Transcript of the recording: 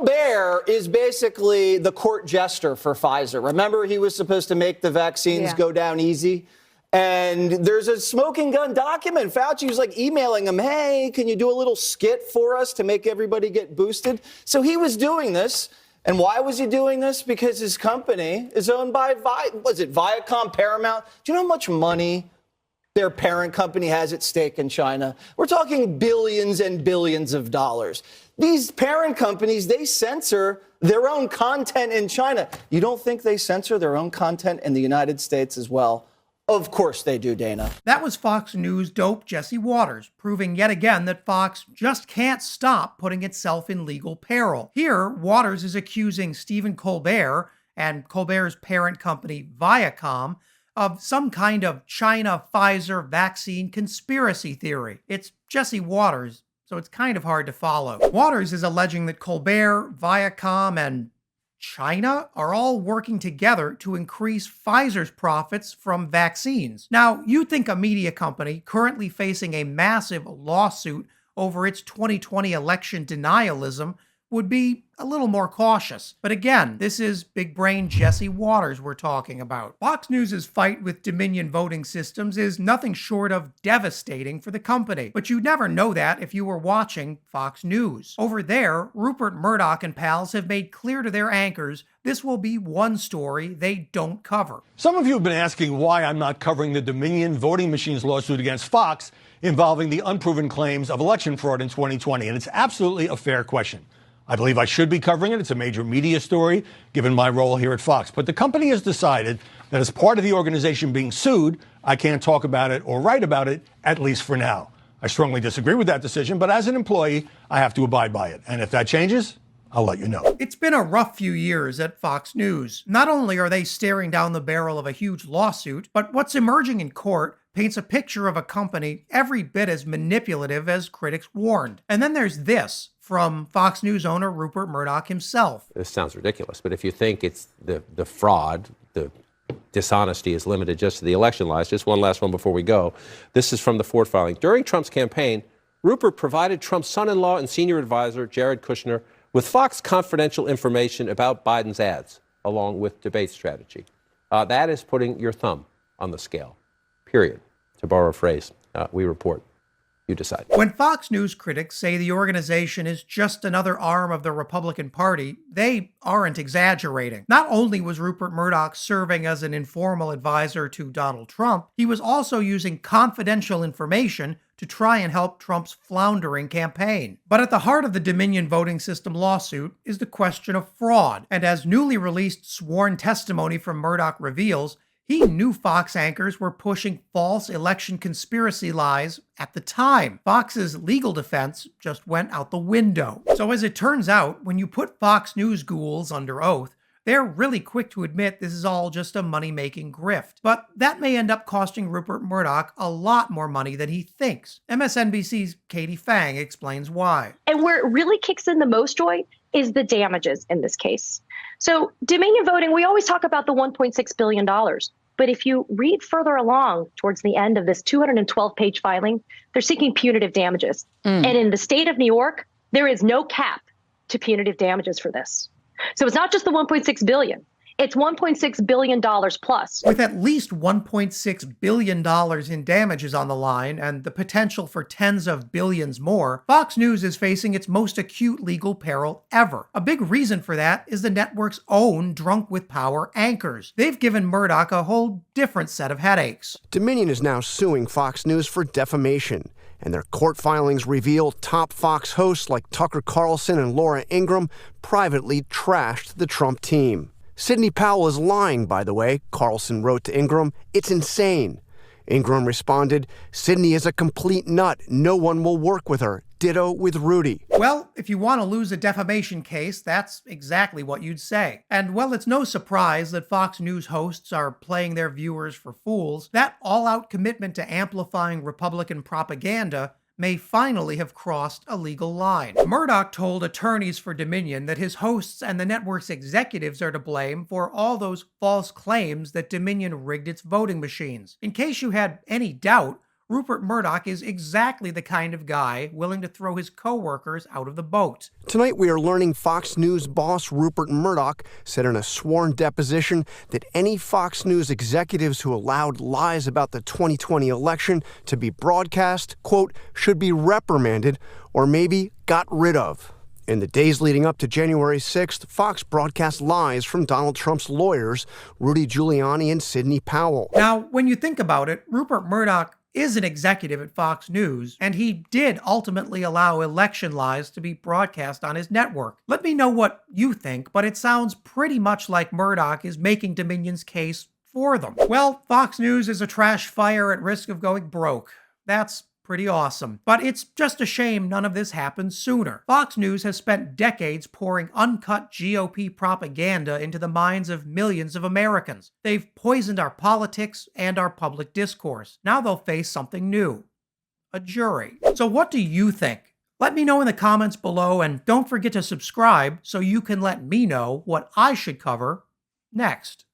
Colbert is basically the court jester for Pfizer. Remember, he was supposed to make the vaccines go down easy? And there's a smoking gun document. Fauci was like emailing him, hey, can you do a little skit for us to make everybody get boosted? So he was doing this. And why was he doing this? Because his company is owned by, Viacom, Paramount? Do you know how much money their parent company has at stake in China? We're talking billions and billions of dollars. These parent companies, they censor their own content in China. You don't think they censor their own content in the United States as well? Of course they do, Dana. That was Fox News dope Jesse Waters, proving yet again that Fox just can't stop putting itself in legal peril. Here, Waters is accusing Stephen Colbert and Colbert's parent company, Viacom, of some kind of China Pfizer vaccine conspiracy theory. It's Jesse Waters, so it's kind of hard to follow. Waters is alleging that Colbert, Viacom, and China are all working together to increase Pfizer's profits from vaccines. Now, you'd think a media company currently facing a massive lawsuit over its 2020 election denialism would be a little more cautious. But again, this is big brain Jesse Waters we're talking about. Fox News' fight with Dominion voting systems is nothing short of devastating for the company. But you'd never know that if you were watching Fox News. Over there, Rupert Murdoch and pals have made clear to their anchors this will be one story they don't cover. Some of you have been asking why I'm not covering the Dominion voting machines lawsuit against Fox involving the unproven claims of election fraud in 2020, and it's absolutely a fair question. I believe I should be covering it. It's a major media story, given my role here at Fox. But the company has decided that as part of the organization being sued, I can't talk about it or write about it, at least for now. I strongly disagree with that decision, but as an employee, I have to abide by it. And if that changes, I'll let you know. It's been a rough few years at Fox News. Not only are they staring down the barrel of a huge lawsuit, but what's emerging in court paints a picture of a company every bit as manipulative as critics warned. And then there's this from Fox News owner Rupert Murdoch himself. This sounds ridiculous, but if you think it's the fraud, the dishonesty is limited just to the election lies, just one last one before we go. This is from the Ford filing. During Trump's campaign, Rupert provided Trump's son-in-law and senior advisor, Jared Kushner, with Fox confidential information about Biden's ads, along with debate strategy. That is putting your thumb on the scale, period. To borrow a phrase, we report. You decide. When Fox News critics say the organization is just another arm of the Republican Party, they aren't exaggerating. Not only was Rupert Murdoch serving as an informal advisor to Donald Trump, he was also using confidential information to try and help Trump's floundering campaign. But at the heart of the Dominion voting system lawsuit is the question of fraud. And as newly released sworn testimony from Murdoch reveals, he knew Fox anchors were pushing false election conspiracy lies at the time. Fox's legal defense just went out the window. So as it turns out, when you put Fox News ghouls under oath, they're really quick to admit this is all just a money-making grift. But that may end up costing Rupert Murdoch a lot more money than he thinks. MSNBC's Katie Fang explains why. And where it really kicks in the most, Joy, is the damages in this case. So Dominion voting, we always talk about the $1.6 billion. But if you read further along towards the end of this 212-page filing, they're seeking punitive damages. And in the state of New York, there is no cap to punitive damages for this. So it's not just the $1.6 billion. It's $1.6 billion plus. With at least $1.6 billion in damages on the line and the potential for tens of billions more, Fox News is facing its most acute legal peril ever. A big reason for that is the network's own drunk with power anchors. They've given Murdoch a whole different set of headaches. Dominion is now suing Fox News for defamation, and their court filings reveal top Fox hosts like Tucker Carlson and Laura Ingraham privately trashed the Trump team. Sidney Powell is lying, by the way, Carlson wrote to Ingraham. It's insane. Ingraham responded, Sidney is a complete nut. No one will work with her. Ditto with Rudy. Well, if you want to lose a defamation case, that's exactly what you'd say. And well, it's no surprise that Fox News hosts are playing their viewers for fools. That all-out commitment to amplifying Republican propaganda may finally have crossed a legal line. Murdoch told attorneys for Dominion that his hosts and the network's executives are to blame for all those false claims that Dominion rigged its voting machines. In case you had any doubt, Rupert Murdoch is exactly the kind of guy willing to throw his coworkers out of the boat. Tonight, we are learning Fox News boss Rupert Murdoch said in a sworn deposition that any Fox News executives who allowed lies about the 2020 election to be broadcast, quote, should be reprimanded or maybe got rid of. In the days leading up to January 6th, Fox broadcast lies from Donald Trump's lawyers, Rudy Giuliani and Sidney Powell. Now, when you think about it, Rupert Murdoch is an executive at Fox News, and he did ultimately allow election lies to be broadcast on his network. Let me know what you think, but it sounds pretty much like Murdoch is making Dominion's case for them. Well, Fox News is a trash fire at risk of going broke. That's pretty awesome. But it's just a shame none of this happened sooner. Fox News has spent decades pouring uncut GOP propaganda into the minds of millions of Americans. They've poisoned our politics and our public discourse. Now they'll face something new: a jury. So what do you think? Let me know in the comments below, and don't forget to subscribe so you can let me know what I should cover next.